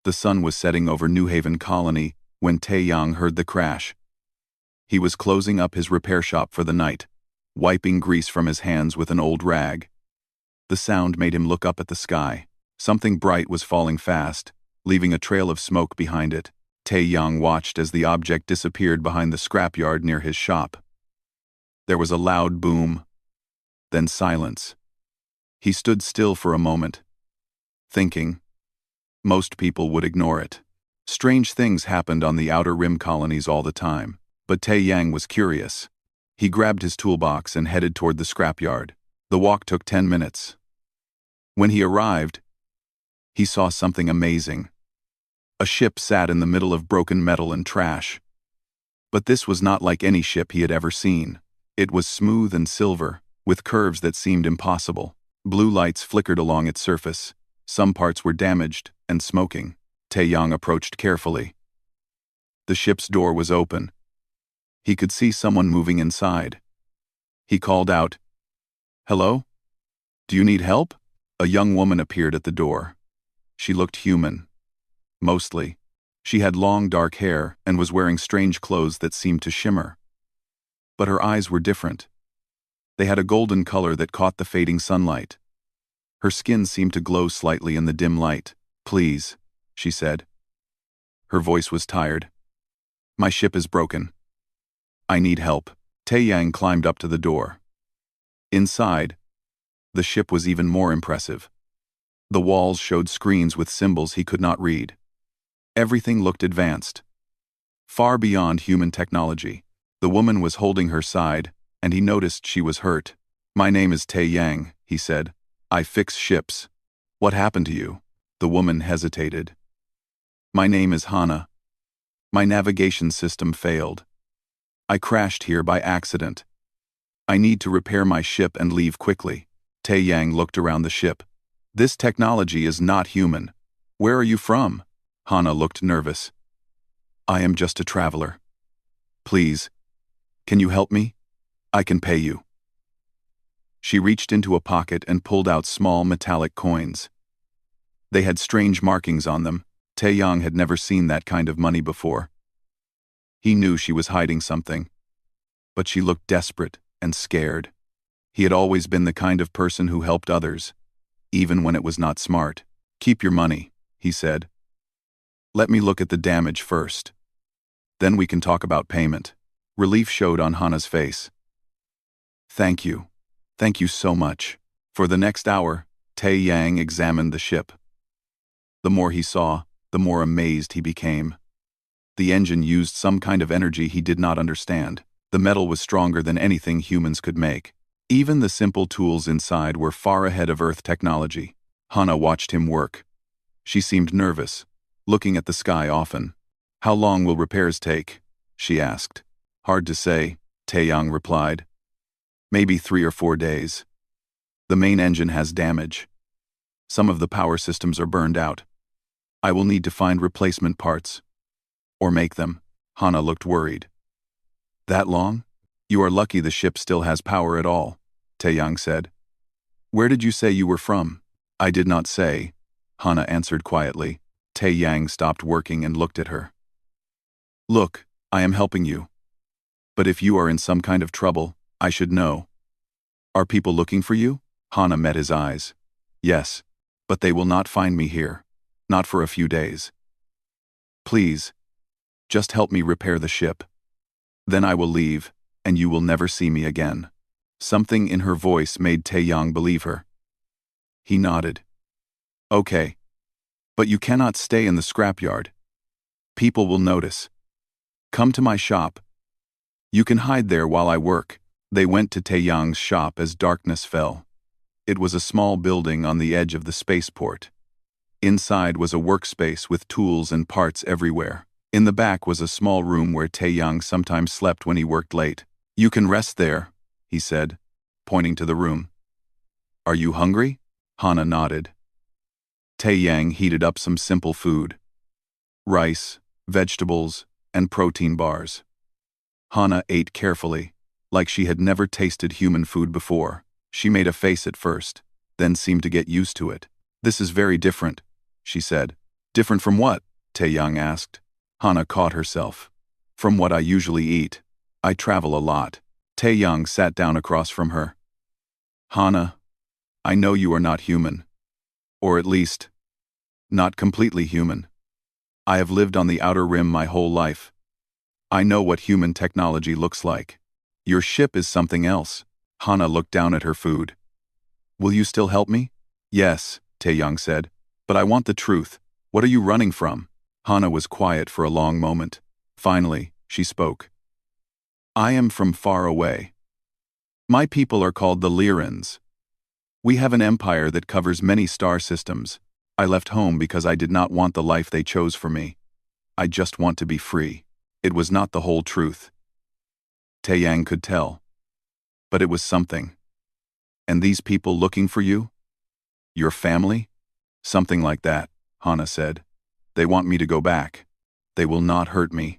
The sun was setting over New Haven Colony when Taeyang heard the crash. He was closing up his repair shop for the night, wiping grease from his hands with an old rag. The sound made him look up at the sky. Something bright was falling fast, leaving a trail of smoke behind it. Taeyang watched as the object disappeared behind the scrapyard near his shop. There was a loud boom, then silence. He stood still for a moment, thinking. Most people would ignore it. Strange things happened on the Outer Rim colonies all the time, but Taeyang was curious. He grabbed his toolbox and headed toward the scrapyard. The walk took 10 minutes. When he arrived, he saw something amazing. A ship sat in the middle of broken metal and trash. But this was not like any ship he had ever seen. It was smooth and silver, with curves that seemed impossible. Blue lights flickered along its surface. Some parts were damaged and smoking. Taeyang approached carefully. The ship's door was open. He could see someone moving inside. He called out, "Hello? Do you need help?" A young woman appeared at the door. She looked human. Mostly. She had long dark hair and was wearing strange clothes that seemed to shimmer. But her eyes were different. They had a golden color that caught the fading sunlight. Her skin seemed to glow slightly in the dim light. "Please," she said. Her voice was tired. "My ship is broken. I need help." Taeyang climbed up to the door. Inside, the ship was even more impressive. The walls showed screens with symbols he could not read. Everything looked advanced, far beyond human technology. The woman was holding her side, and he noticed she was hurt. "My name is Taeyang," he said. "I fix ships." "What happened to you?" The woman hesitated. "My name is Hana. My navigation system failed. I crashed here by accident. I need to repair my ship and leave quickly." Taeyang looked around the ship. "This technology is not human. Where are you from?" Hana looked nervous. "I am just a traveler. Please, can you help me? I can pay you." She reached into a pocket and pulled out small metallic coins. They had strange markings on them. Taeyang had never seen that kind of money before. He knew she was hiding something. But she looked desperate and scared. He had always been the kind of person who helped others, even when it was not smart. "Keep your money," he said. "Let me look at the damage first. Then we can talk about payment." Relief showed on Hana's face. "Thank you. Thank you so much." For the next hour, Taeyang examined the ship. The more he saw, the more amazed he became. The engine used some kind of energy he did not understand. The metal was stronger than anything humans could make. Even the simple tools inside were far ahead of Earth technology. Hana watched him work. She seemed nervous, looking at the sky often. "How long will repairs take?" she asked. "Hard to say," Taeyang replied. "Maybe 3 or 4 days. The main engine has damage. Some of the power systems are burned out. I will need to find replacement parts. Or make them." Hana looked worried. "That long? You are lucky the ship still has power at all," Taeyang said. "Where did you say you were from?" "I did not say," Hana answered quietly. Taeyang stopped working and looked at her. "Look, I am helping you. But if you are in some kind of trouble, I should know." "Are people looking for you?" Hana met his eyes. "Yes, but they will not find me here. Not for a few days. Please, just help me repair the ship. Then I will leave, and you will never see me again." Something in her voice made Taeyang believe her. He nodded. "Okay. But you cannot stay in the scrapyard. People will notice. Come to my shop. You can hide there while I work." They went to Taeyang's shop as darkness fell. It was a small building on the edge of the spaceport. Inside was a workspace with tools and parts everywhere. In the back was a small room where Taeyang sometimes slept when he worked late. "You can rest there," he said, pointing to the room. "Are you hungry?" Hana nodded. Taeyang heated up some simple food. Rice, vegetables, and protein bars. Hana ate carefully, like she had never tasted human food before. She made a face at first, then seemed to get used to it. "This is very different," she said. Different from what? Taeyang asked. Hana caught herself. From what I usually eat. I travel a lot. Taeyang sat down across from her. Hana, I know you are not human. Or at least, not completely human. I have lived on the outer rim my whole life. I know what human technology looks like. Your ship is something else. Hana looked down at her food. Will you still help me? Yes, Taeyang said. But I want the truth. What are you running from? Hana was quiet for a long moment. Finally, she spoke. I am from far away. My people are called the Lyrans. We have an empire that covers many star systems. I left home because I did not want the life they chose for me. I just want to be free. It was not the whole truth. Taeyang could tell. But it was something. And these people looking for you? Your family? Something like that, Hana said. They want me to go back. They will not hurt me.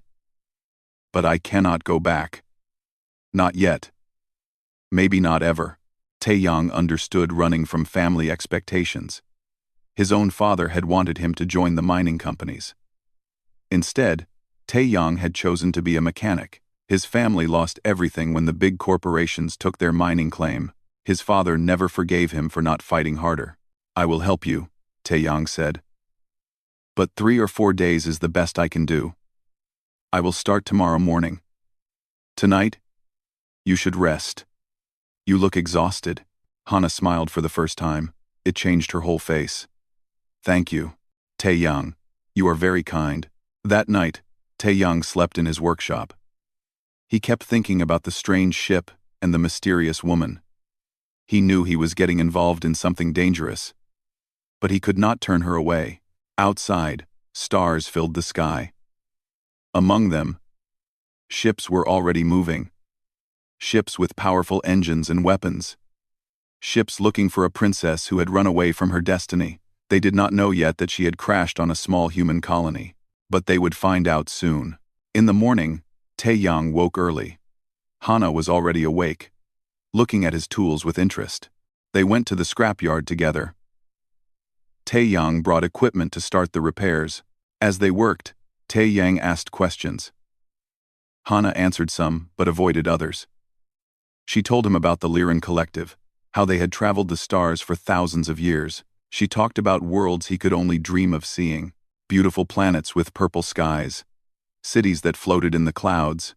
But I cannot go back. Not yet. Maybe not ever. Taeyang understood running from family expectations. His own father had wanted him to join the mining companies. Instead, Taeyang had chosen to be a mechanic. His family lost everything when the big corporations took their mining claim. His father never forgave him for not fighting harder. I will help you, Taeyang said. But 3 or 4 days is the best I can do. I will start tomorrow morning. Tonight, you should rest. You look exhausted. Hana smiled for the first time. It changed her whole face. Thank you, Taeyang. You are very kind. That night, Taeyang slept in his workshop. He kept thinking about the strange ship and the mysterious woman. He knew he was getting involved in something dangerous. But he could not turn her away. Outside, stars filled the sky. Among them, ships were already moving. Ships with powerful engines and weapons. Ships looking for a princess who had run away from her destiny. They did not know yet that she had crashed on a small human colony. But they would find out soon. In the morning, Taeyang woke early. Hana was already awake, looking at his tools with interest. They went to the scrapyard together. Taeyang brought equipment to start the repairs. As they worked, Taeyang asked questions. Hana answered some, but avoided others. She told him about the Lyran Collective, how they had traveled the stars for thousands of years. She talked about worlds he could only dream of seeing. Beautiful planets with purple skies, cities that floated in the clouds,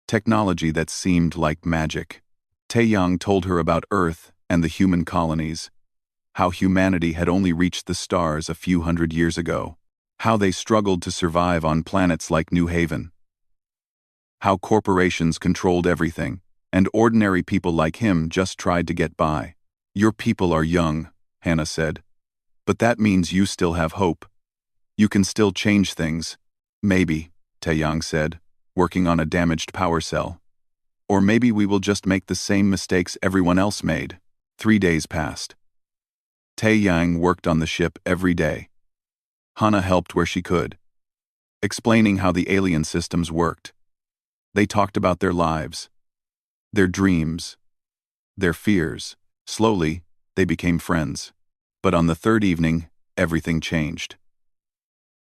technology that seemed like magic. Taeyang told her about Earth and the human colonies, how humanity had only reached the stars a few hundred years ago, how they struggled to survive on planets like New Haven, how corporations controlled everything, and ordinary people like him just tried to get by. Your people are young, Hana said, but that means you still have hope. You can still change things. Maybe, Taeyang said, working on a damaged power cell. Or maybe we will just make the same mistakes everyone else made. 3 days passed. Taeyang worked on the ship every day. Hana helped where she could, explaining how the alien systems worked. They talked about their lives, their dreams, their fears. Slowly, they became friends. But on the 3rd evening, everything changed.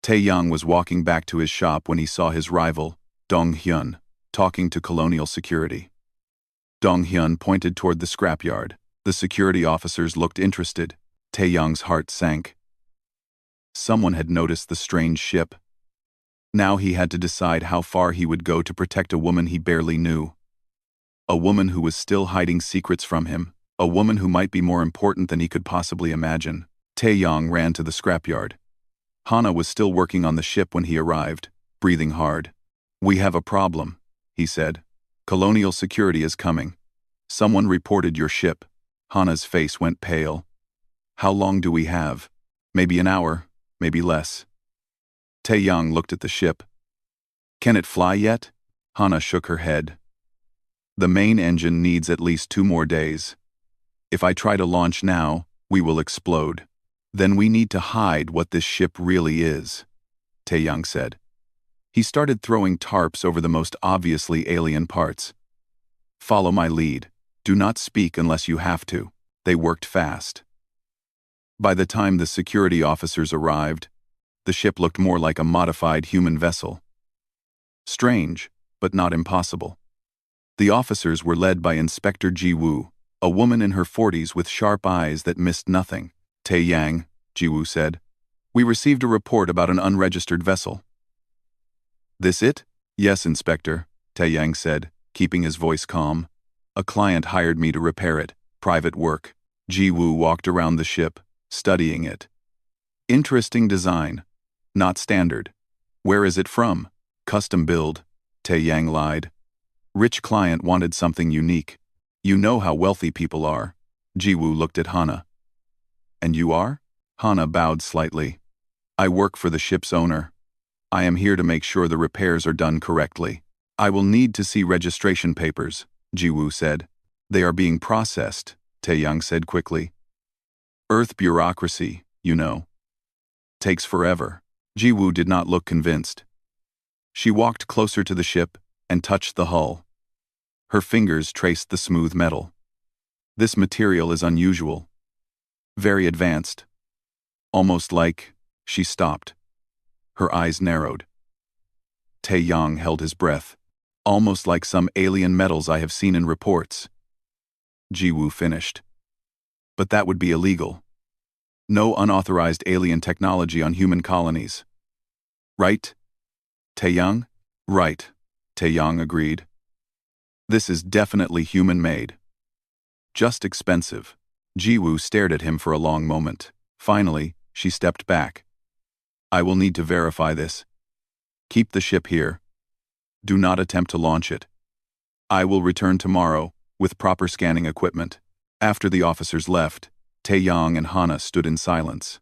Taeyang was walking back to his shop when he saw his rival, Dong Hyun, talking to Colonial Security. Dong Hyun pointed toward the scrapyard. The security officers looked interested. Taeyang's heart sank. Someone had noticed the strange ship. Now he had to decide how far he would go to protect a woman he barely knew. A woman who was still hiding secrets from him. A woman who might be more important than he could possibly imagine. Taeyang ran to the scrapyard. Hana was still working on the ship when he arrived, breathing hard. We have a problem, he said. Colonial Security is coming. Someone reported your ship. Hana's face went pale. How long do we have? Maybe an hour, maybe less. Taeyang looked at the ship. Can it fly yet? Hana shook her head. The main engine needs at least 2 more days. If I try to launch now, we will explode. Then we need to hide what this ship really is, Taeyang said. He started throwing tarps over the most obviously alien parts. Follow my lead. Do not speak unless you have to. They worked fast. By the time the security officers arrived, The ship looked more like a modified human vessel. Strange, but not impossible. The officers were led by Inspector Ji-woo, a woman in her 40s with sharp eyes that missed nothing. Tae-yang, Ji-woo said. We received a report about an unregistered vessel. This it? Yes, Inspector, Tae-yang said, keeping his voice calm. A client hired me to repair it. Private work. Ji-woo walked around the ship, studying it. Interesting design. Not standard. Where is it from? Custom build. Tae-yang lied. Rich client wanted something unique. You know how wealthy people are. Ji-woo looked at Hana. And you are? Hana bowed slightly. I work for the ship's owner. I am here to make sure the repairs are done correctly. I will need to see registration papers, Ji-woo said. They are being processed, Tae-yang said quickly. Earth bureaucracy, you know. Takes forever. Ji-woo did not look convinced. She walked closer to the ship and touched the hull. Her fingers traced the smooth metal. This material is unusual. Very advanced. Almost like... She stopped. Her eyes narrowed. Tae-yang held his breath. Almost like some alien metals I have seen in reports. Ji-woo finished. But that would be illegal. No unauthorized alien technology on human colonies. Right? Tae-yang? Right, Tae-yang agreed. This is definitely human-made. Just expensive. Ji-woo stared at him for a long moment. Finally, she stepped back. I will need to verify this. Keep the ship here. Do not attempt to launch it. I will return tomorrow, with proper scanning equipment. After the officers left, Tae-yang and Hana stood in silence.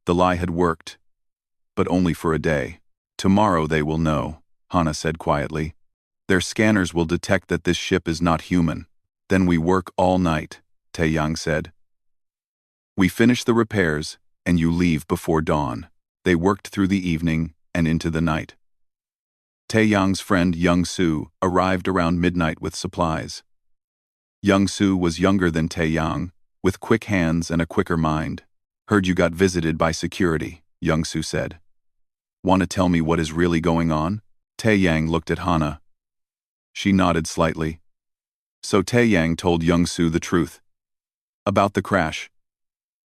The lie had worked, but only for a day. Tomorrow they will know, Hana said quietly. Their scanners will detect that this ship is not human. Then we work all night, Tae-yang said. We finish the repairs, and you leave before dawn. They worked through the evening and into the night. Tae-yang's friend Young-soo arrived around midnight with supplies. Young-soo was younger than Tae-yang, with quick hands and a quicker mind. Heard you got visited by security, Young-soo said. Want to tell me what is really going on? Tae-yang looked at Hana. She nodded slightly. So Tae-yang told Young-soo the truth. About the crash.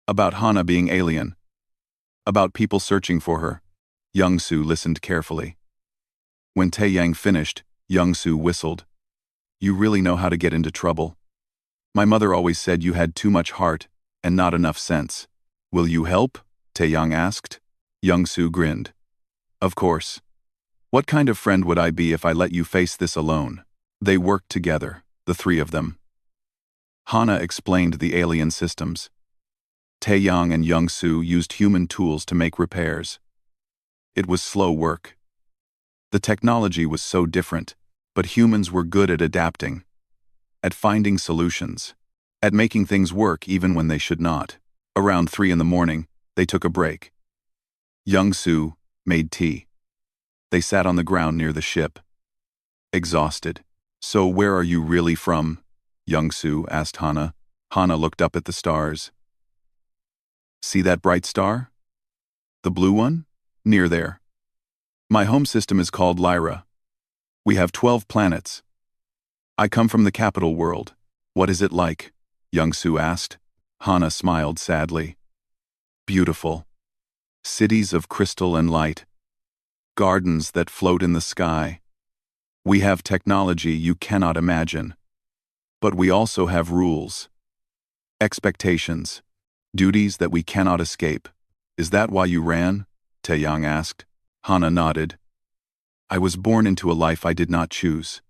About Hana being alien. About people searching for her. Young-soo listened carefully. When Tae-yang finished, Young-soo whistled. You really know how to get into trouble. My mother always said you had too much heart and not enough sense. Will you help? Tae-yang asked. Young-soo grinned. Of course. What kind of friend would I be if I let you face this alone? They worked together, the three of them. Hana explained the alien systems. Tae-yang and Young-soo used human tools to make repairs. It was slow work. The technology was so different, but humans were good at adapting, at finding solutions, at making things work even when they should not. Around 3 in the morning, they took a break. Young-soo made tea. They sat on the ground near the ship. Exhausted. So where are you really from? Young-soo asked Hana. Hana looked up at the stars. See that bright star? The blue one? Near there. My home system is called Lyra. We have 12 planets. I come from the capital world. What is it like? Young-soo asked. Hana smiled sadly. Beautiful. Cities of crystal and light. Gardens that float in the sky. We have technology you cannot imagine. But we also have rules. Expectations. Duties that we cannot escape. Is that why you ran? Tae-yang asked. Hana nodded. I was born into a life I did not choose.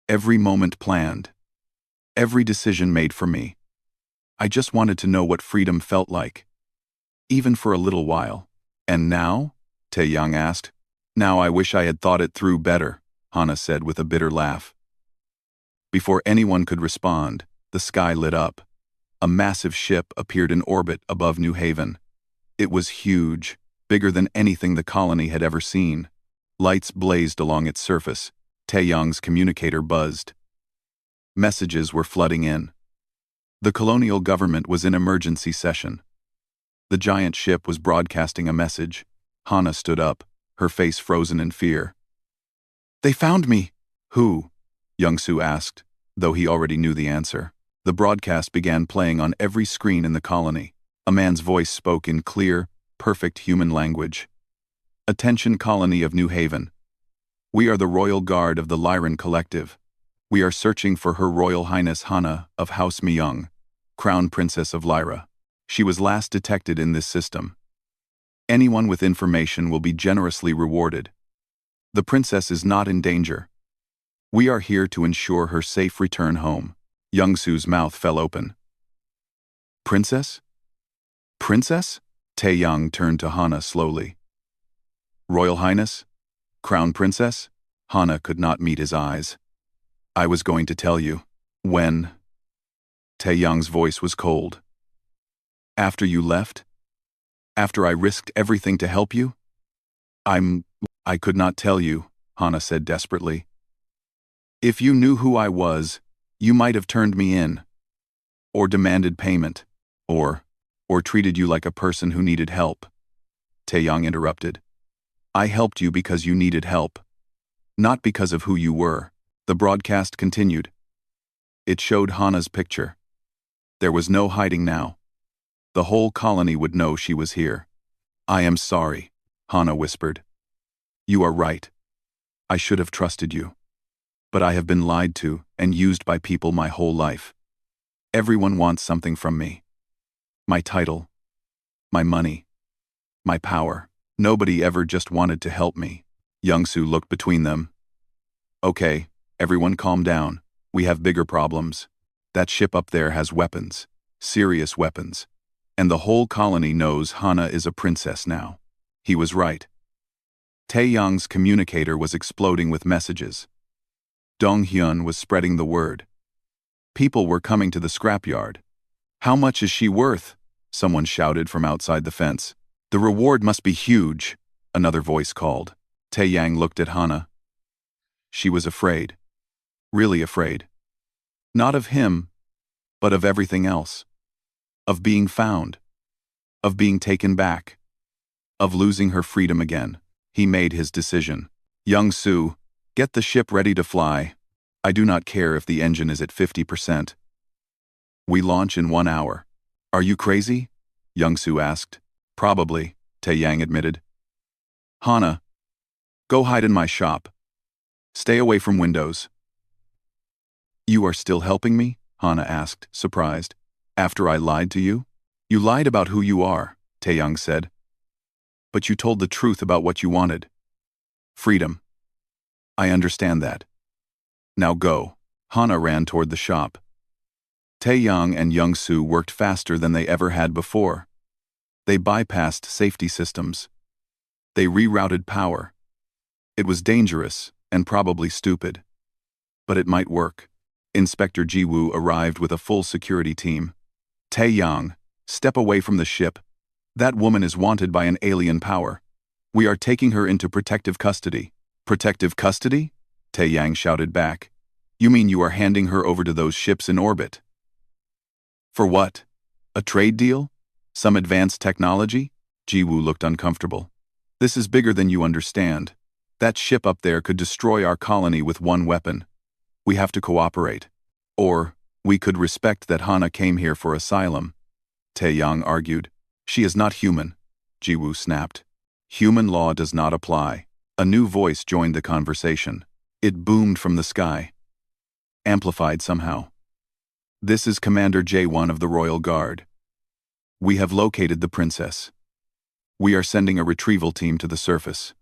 Every moment planned. Every decision made for me. I just wanted to know what freedom felt like. Even for a little while. And now? Tae-yang asked. Now I wish I had thought it through better, Hana said with a bitter laugh. Before anyone could respond, the sky lit up. A massive ship appeared in orbit above New Haven. It was huge, bigger than anything the colony had ever seen. Lights blazed along its surface. Tae-yang's communicator buzzed. Messages were flooding in. The colonial government was in emergency session. The giant ship was broadcasting a message. Hana stood up, her face frozen in fear. They found me. Who? Young-soo asked, though he already knew the answer. The broadcast began playing on every screen in the colony. A man's voice spoke in clear, perfect human language. Attention colony of New Haven. We are the Royal Guard of the Lyran Collective. We are searching for Her Royal Highness Hana of House Myung, Crown Princess of Lyra. She was last detected in this system. Anyone with information will be generously rewarded. The princess is not in danger. We are here to ensure her safe return home. Young-soo's mouth fell open. Princess? Princess? Tae-young turned to Hana slowly. Royal Highness? Crown Princess? Hana could not meet his eyes. I was going to tell you. When? Tae-young's voice was cold. After you left? After I risked everything to help you? I could not tell you, Hana said desperately. If you knew who I was, you might have turned me in. Or demanded payment. Or treated you like a person who needed help. Tae-young interrupted. I helped you because you needed help. Not because of who you were. The broadcast continued. It showed Hana's picture. There was no hiding now. The whole colony would know she was here. I am sorry, Hana whispered. You are right. I should have trusted you. But I have been lied to and used by people my whole life. Everyone wants something from me. My title. My money. My power. Nobody ever just wanted to help me. Young-soo looked between them. Okay, everyone calm down. We have bigger problems. That ship up there has weapons. Serious weapons. And the whole colony knows Hana is a princess now. He was right. Tae-young's communicator was exploding with messages. Dong-hyun was spreading the word. People were coming to the scrapyard. How much is she worth? Someone shouted from outside the fence. The reward must be huge, another voice called. Tae-yang looked at Hana. She was afraid. Really afraid. Not of him, but of everything else. Of being found. Of being taken back. Of losing her freedom again. He made his decision. Young-soo, get the ship ready to fly. I do not care if the engine is at 50%. We launch in 1 hour. Are you crazy? Young-soo asked. Probably, Tae-yang admitted. Hana, go hide in my shop. Stay away from windows. You are still helping me? Hana asked, surprised. After I lied to you? You lied about who you are, Tae-young said. But you told the truth about what you wanted. Freedom. I understand that. Now go. Hana ran toward the shop. Tae-young and Young-soo worked faster than they ever had before. They bypassed safety systems. They rerouted power. It was dangerous and probably stupid. But it might work. Inspector Ji-woo arrived with a full security team. Tae-young, step away from the ship. That woman is wanted by an alien power. We are taking her into protective custody. Protective custody? Tae-yang shouted back. You mean you are handing her over to those ships in orbit? For what? A trade deal? Some advanced technology? Ji-woo looked uncomfortable. This is bigger than you understand. That ship up there could destroy our colony with one weapon. We have to cooperate. Or, we could respect that Hana came here for asylum. Tae-young argued. She is not human, Ji-woo snapped. Human law does not apply. A new voice joined the conversation. It boomed from the sky. Amplified somehow. This is Commander J1 of the Royal Guard. We have located the princess. We are sending a retrieval team to the surface.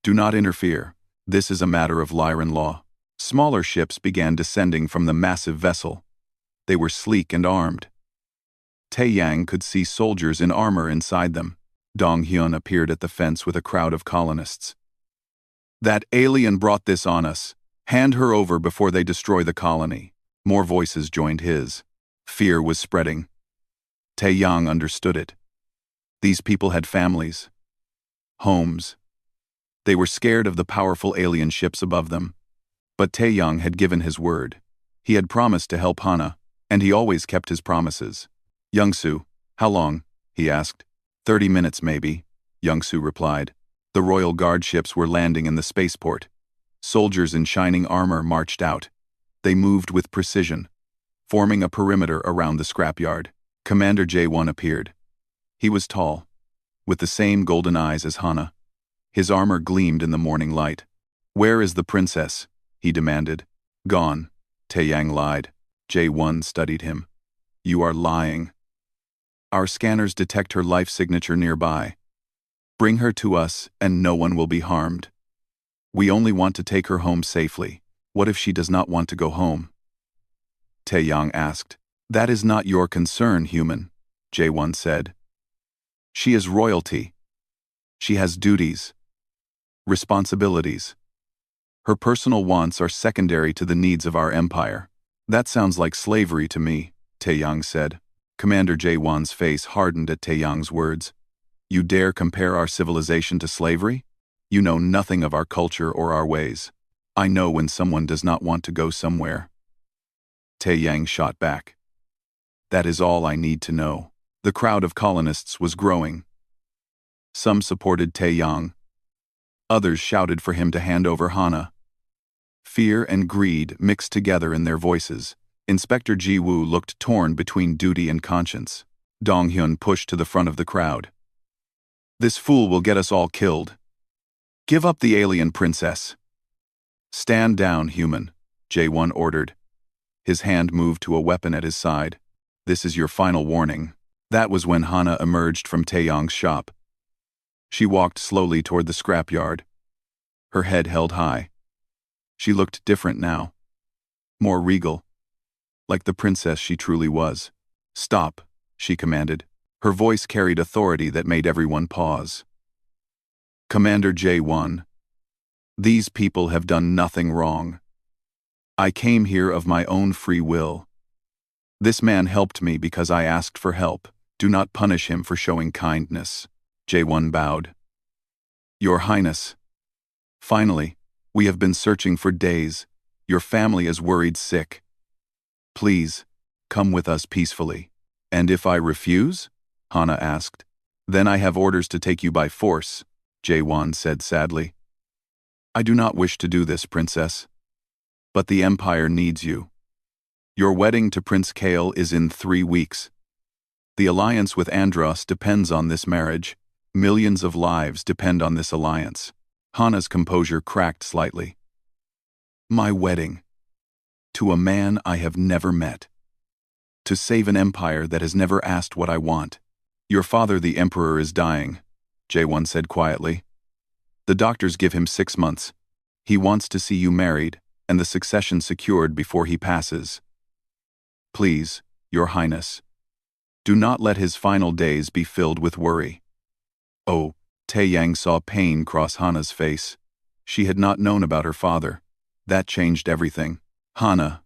Do not interfere. This is a matter of Lyran law. Smaller ships began descending from the massive vessel. They were sleek and armed. Tae-yang could see soldiers in armor inside them. Dong-hyun appeared at the fence with a crowd of colonists. That alien brought this on us. Hand her over before they destroy the colony. More voices joined his. Fear was spreading. Tae-yang understood it. These people had families. Homes. They were scared of the powerful alien ships above them. But Tae-young had given his word. He had promised to help Hana, and he always kept his promises. Young-soo, how long? He asked. 30 minutes maybe, Youngsu replied. The royal guard ships were landing in the spaceport. Soldiers in shining armor marched out. They moved with precision, forming a perimeter around the scrapyard. Commander J1 appeared. He was tall, with the same golden eyes as Hana. His armor gleamed in the morning light. "Where is the princess?" he demanded. "Gone," Taeyang lied. J1 studied him. "You are lying. Our scanners detect her life signature nearby. Bring her to us and no one will be harmed. We only want to take her home safely. What if she does not want to go home?" Taeyang asked. "That is not your concern, human," J1 said. "She is royalty. She has duties, responsibilities. Her personal wants are secondary to the needs of our empire." "That sounds like slavery to me," Taeyang said. Commander J1's face hardened at Taeyang's words. "You dare compare our civilization to slavery? You know nothing of our culture or our ways. I know when someone does not want to go somewhere." Taeyang shot back. "That is all I need to know." The crowd of colonists was growing. Some supported Taeyang. Others shouted for him to hand over Hana. Fear and greed mixed together in their voices. Inspector Ji-woo looked torn between duty and conscience. Dong-hyun pushed to the front of the crowd. "This fool will get us all killed. Give up the alien princess." "Stand down, human," J1 ordered. His hand moved to a weapon at his side. "This is your final warning." That was when Hana emerged from Taeyang's shop. She walked slowly toward the scrapyard. Her head held high. She looked different now. More regal. Like the princess she truly was. "Stop," she commanded. Her voice carried authority that made everyone pause. "Commander J1, these people have done nothing wrong. I came here of my own free will. This man helped me because I asked for help. Do not punish him for showing kindness." J1 bowed. "Your Highness. Finally, we have been searching for days. Your family is worried sick. Please, come with us peacefully." "And if I refuse?" Hana asked. "Then I have orders to take you by force," J1 said sadly. "I do not wish to do this, Princess. But the Empire needs you. Your wedding to Prince Kael is in 3 weeks. The alliance with Andros depends on this marriage. Millions of lives depend on this alliance." Hana's composure cracked slightly. "My wedding. To a man I have never met. To save an empire that has never asked what I want. Your father, the Emperor, is dying," J1 said quietly. "The doctors give him 6 months. He wants to see you married and the succession secured before he passes. Please, Your Highness, do not let his final days be filled with worry." "Oh," Taeyang saw pain cross Hana's face. She had not known about her father. That changed everything. "Hana,"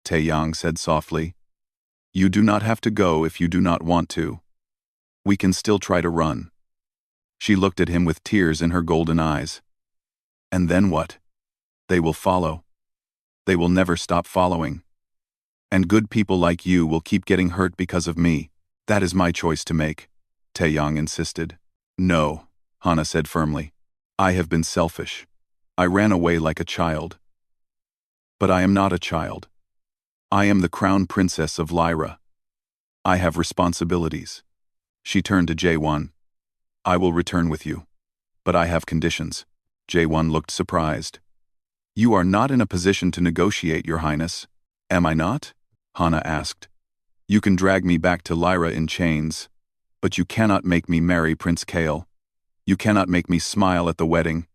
Taeyang said softly, "you do not have to go if you do not want to. We can still try to run." She looked at him with tears in her golden eyes. "And then what? They will follow. They will never stop following. And good people like you will keep getting hurt because of me. That is my choice to make," Taeyang insisted. "No," Hana said firmly. "I have been selfish. I ran away like a child. But I am not a child. I am the crown princess of Lyra. I have responsibilities." She turned to J1. "I will return with you. But I have conditions." J1 looked surprised. "You are not in a position to negotiate, Your Highness." "Am I not?" Hana asked. "You can drag me back to Lyra in chains, but you cannot make me marry Prince Kael. You cannot make me smile at the wedding.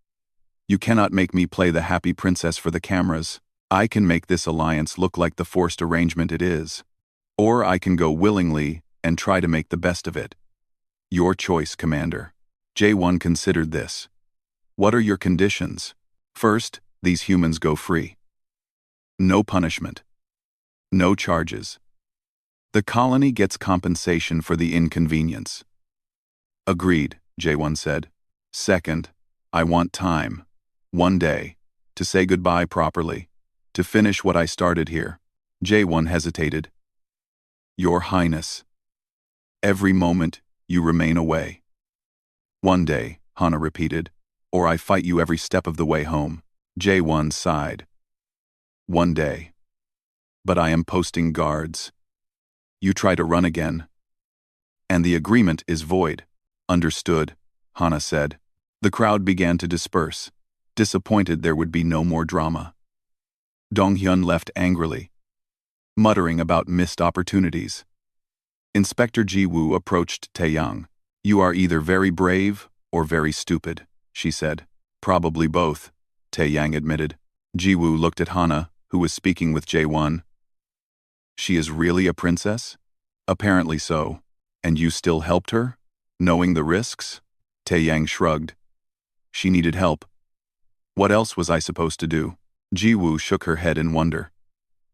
You cannot make me play the happy princess for the cameras. I can make this alliance look like the forced arrangement it is. Or I can go willingly and try to make the best of it. Your choice, Commander." J1 considered this. "What are your conditions?" "First, these humans go free. No punishment. No charges. The colony gets compensation for the inconvenience." "Agreed," J1 said. "Second, I want time. 1 day. To say goodbye properly. To finish what I started here." J1 hesitated. "Your Highness. Every moment you remain away. One day, Hana repeated, or I fight you every step of the way home. Jae-won sighed. One day. But I am posting guards. You try to run again. And the agreement is void. Understood, Hana said. The crowd began to disperse, disappointed there would be no more drama. Dong-hyun left angrily, muttering about missed opportunities. Inspector Ji-woo approached Tae-young. You are either very brave or very stupid, she said. Probably both, Tae-yang admitted. Ji-woo looked at Hana, who was speaking with Jae-won. She is really a princess? Apparently so. And you still helped her? Knowing the risks? Tae-yang shrugged. She needed help. What else was I supposed to do? Ji-woo shook her head in wonder.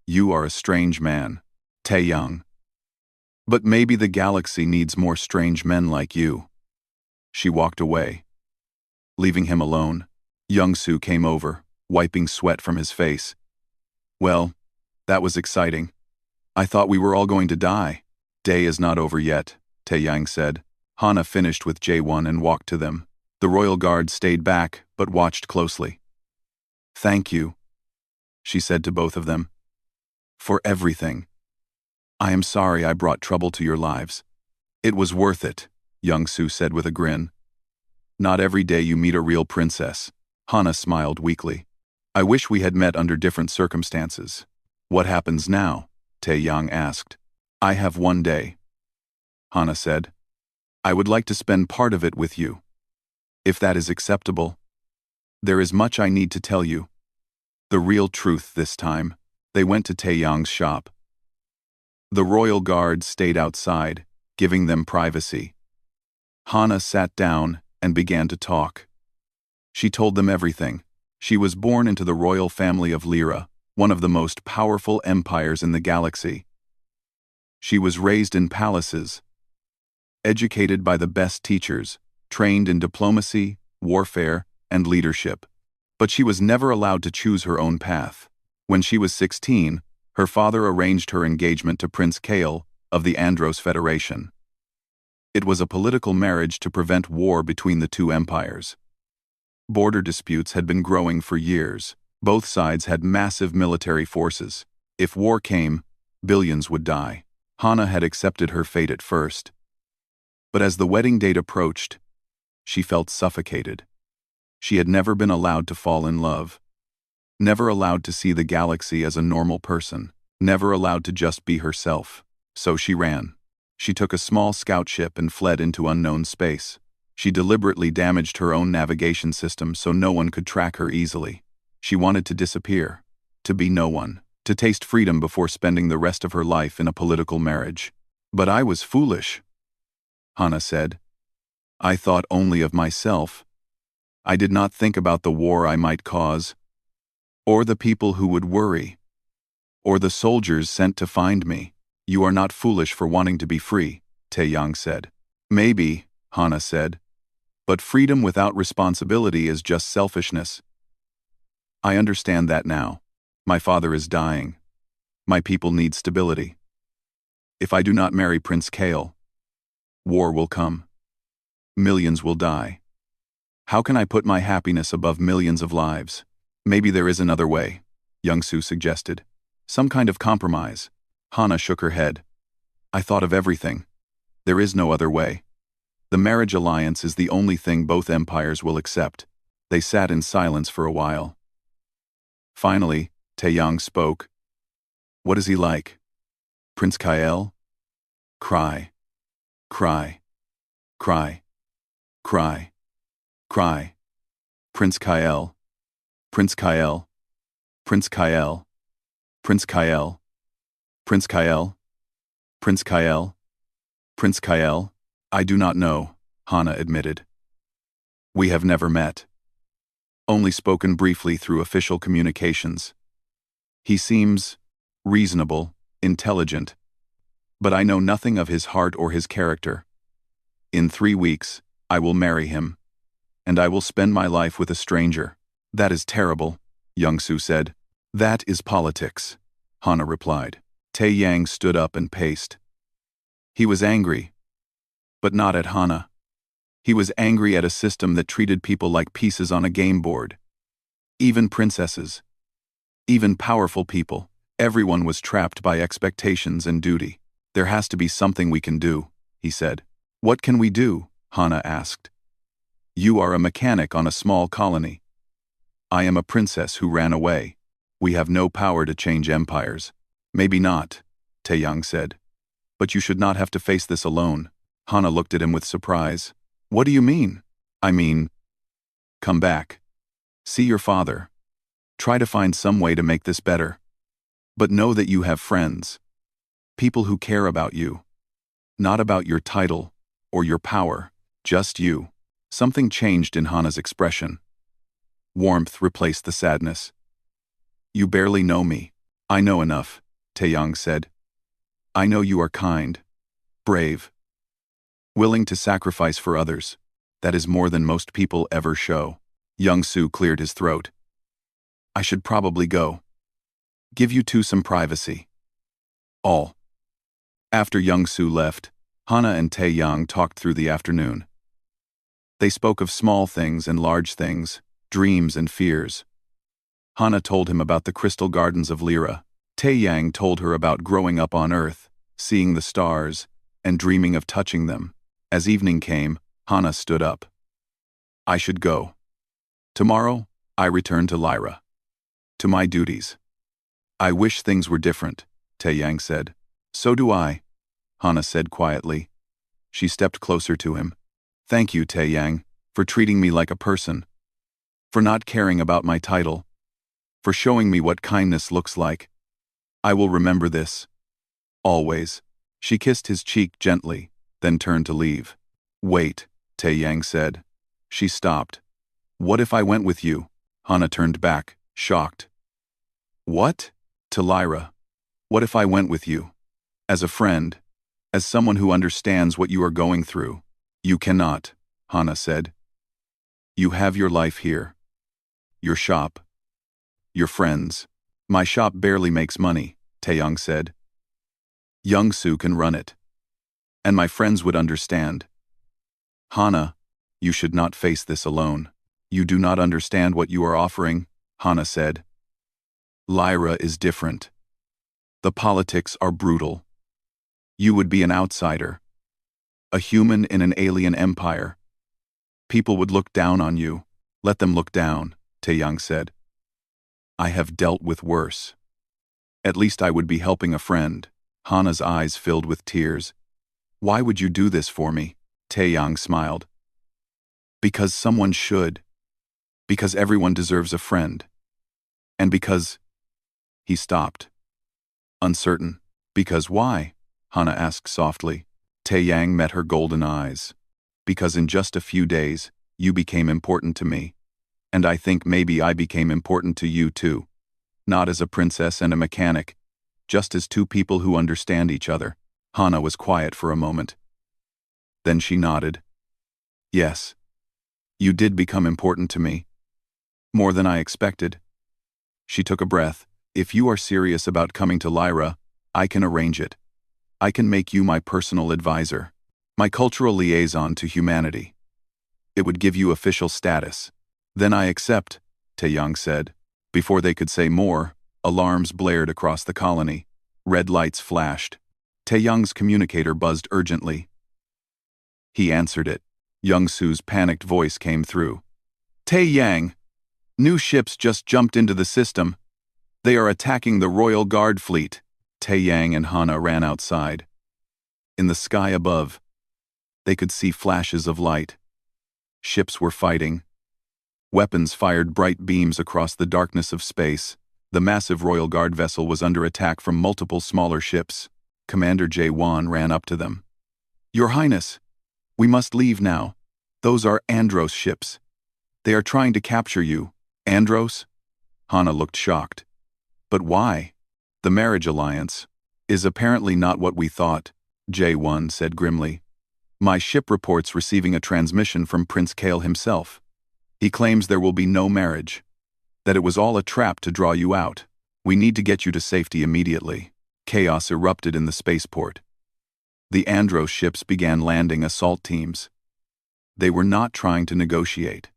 You are a strange man, Tae-young. But maybe the galaxy needs more strange men like you. She walked away. Leaving him alone, Young-soo came over, wiping sweat from his face. Well, that was exciting. I thought we were all going to die. Day is not over yet, Tae-yang said. Hana finished with Jae-won and walked to them. The royal guard stayed back, but watched closely. Thank you, she said to both of them. For everything. I am sorry I brought trouble to your lives. It was worth it, Young-soo said with a grin. Not every day you meet a real princess. Hana smiled weakly. I wish we had met under different circumstances. What happens now? Tae-young asked. I have one day, Hana said. I would like to spend part of it with you. If that is acceptable. There is much I need to tell you. The real truth this time. They went to Tae-young's shop. The royal guard stayed outside, giving them privacy. Hana sat down and began to talk. She told them everything. She was born into the royal family of Lyra, one of the most powerful empires in the galaxy. She was raised in palaces, educated by the best teachers, trained in diplomacy, warfare, and leadership. But she was never allowed to choose her own path. When she was 16, her father arranged her engagement to Prince Kael of the Andros Federation. It was a political marriage to prevent war between the two empires. Border disputes had been growing for years. Both sides had massive military forces. If war came, billions would die. Hana had accepted her fate at first. But as the wedding date approached, she felt suffocated. She had never been allowed to fall in love. Never allowed to see the galaxy as a normal person. Never allowed to just be herself. So she ran. She took a small scout ship and fled into unknown space. She deliberately damaged her own navigation system so no one could track her easily. She wanted to disappear, to be no one, to taste freedom before spending the rest of her life in a political marriage. But I was foolish, Hana said. I thought only of myself. I did not think about the war I might cause, or the people who would worry, or the soldiers sent to find me. You are not foolish for wanting to be free, Tae-young said. Maybe, Hana said, but freedom without responsibility is just selfishness. I understand that now. My father is dying. My people need stability. If I do not marry Prince Kael, war will come. Millions will die. How can I put my happiness above millions of lives? Maybe there is another way, Young-soo suggested. Some kind of compromise. Hana shook her head. I thought of everything. There is no other way. The marriage alliance is the only thing both empires will accept. They sat in silence for a while. Finally, Tae-young spoke. What is he like? Prince Kael? Cry. Cry. Cry. Cry. Cry. Prince Kael. Prince Kael. Prince Kael. Prince Kael. Prince Kael. Prince Kael. Prince Kael. I do not know, Hana admitted. We have never met. Only spoken briefly through official communications. He seems reasonable, intelligent, but I know nothing of his heart or his character. In 3 weeks, I will marry him, and I will spend my life with a stranger. That is terrible, Young-soo said. That is politics, Hana replied. Tae-yang stood up and paced. He was angry, but not at Hana. He was angry at a system that treated people like pieces on a game board. Even princesses. Even powerful people. Everyone was trapped by expectations and duty. There has to be something we can do, he said. What can we do? Hana asked. You are a mechanic on a small colony. I am a princess who ran away. We have no power to change empires. Maybe not, Taeyang said. But you should not have to face this alone. Hana looked at him with surprise. What do you mean? I mean, come back. See your father. Try to find some way to make this better. But know that you have friends. People who care about you. Not about your title or your power, just you. Something changed in Hana's expression. Warmth replaced the sadness. You barely know me. I know enough, Taeyang said. I know you are kind, brave, willing to sacrifice for others. That is more than most people ever show. Young-soo cleared his throat. I should probably go. Give you two some privacy. All. After Young-soo left, Hana and Taeyang talked through the afternoon. They spoke of small things and large things, dreams and fears. Hana told him about the crystal gardens of Lyra. Taeyang told her about growing up on Earth, seeing the stars, and dreaming of touching them. As evening came, Hana stood up. I should go. Tomorrow, I return to Lyra. To my duties. I wish things were different, Taeyang said. So do I, Hana said quietly. She stepped closer to him. Thank you, Taeyang, for treating me like a person. For not caring about my title. For showing me what kindness looks like. I will remember this. Always. She kissed his cheek gently, then turned to leave. Wait, Taeyang said. She stopped. What if I went with you? Hana turned back, shocked. What? To Lyra. What if I went with you? As a friend. As someone who understands what you are going through. You cannot, Hana said. You have your life here. Your shop. Your friends. My shop barely makes money, Taeyang said. Young-soo can run it. And my friends would understand. Hana, you should not face this alone. You do not understand what you are offering, Hana said. Lyra is different. The politics are brutal. You would be an outsider. A human in an alien empire. People would look down on you. Let them look down, Taeyang said. I have dealt with worse. At least I would be helping a friend. Hana's eyes filled with tears. Why would you do this for me? Taeyang smiled. Because someone should. Because everyone deserves a friend. And because... He stopped. Uncertain. Because why? Hana asked softly. Taeyang met her golden eyes. Because in just a few days, you became important to me. And I think maybe I became important to you too. Not as a princess and a mechanic, just as two people who understand each other. Hana was quiet for a moment. Then she nodded. Yes. You did become important to me. More than I expected. She took a breath. If you are serious about coming to Lyra, I can arrange it. I can make you my personal advisor. My cultural liaison to humanity. It would give you official status. Then I accept, Taeyang said. Before they could say more, alarms blared across the colony. Red lights flashed. Taeyang's communicator buzzed urgently. He answered it. Young-soo's panicked voice came through. Taeyang! New ships just jumped into the system. They are attacking the Royal Guard fleet. Taeyang and Hana ran outside. In the sky above, they could see flashes of light. Ships were fighting. Weapons fired bright beams across the darkness of space. The massive Royal Guard vessel was under attack from multiple smaller ships. Commander Jae-won ran up to them. Your Highness, we must leave now. Those are Andros ships. They are trying to capture you. Andros? Hana looked shocked. But why? The marriage alliance is apparently not what we thought, Jae-won said grimly. My ship reports receiving a transmission from Prince Kale himself. He claims there will be no marriage. That it was all a trap to draw you out. We need to get you to safety immediately. Chaos erupted in the spaceport. The Andros ships began landing assault teams. They were not trying to negotiate.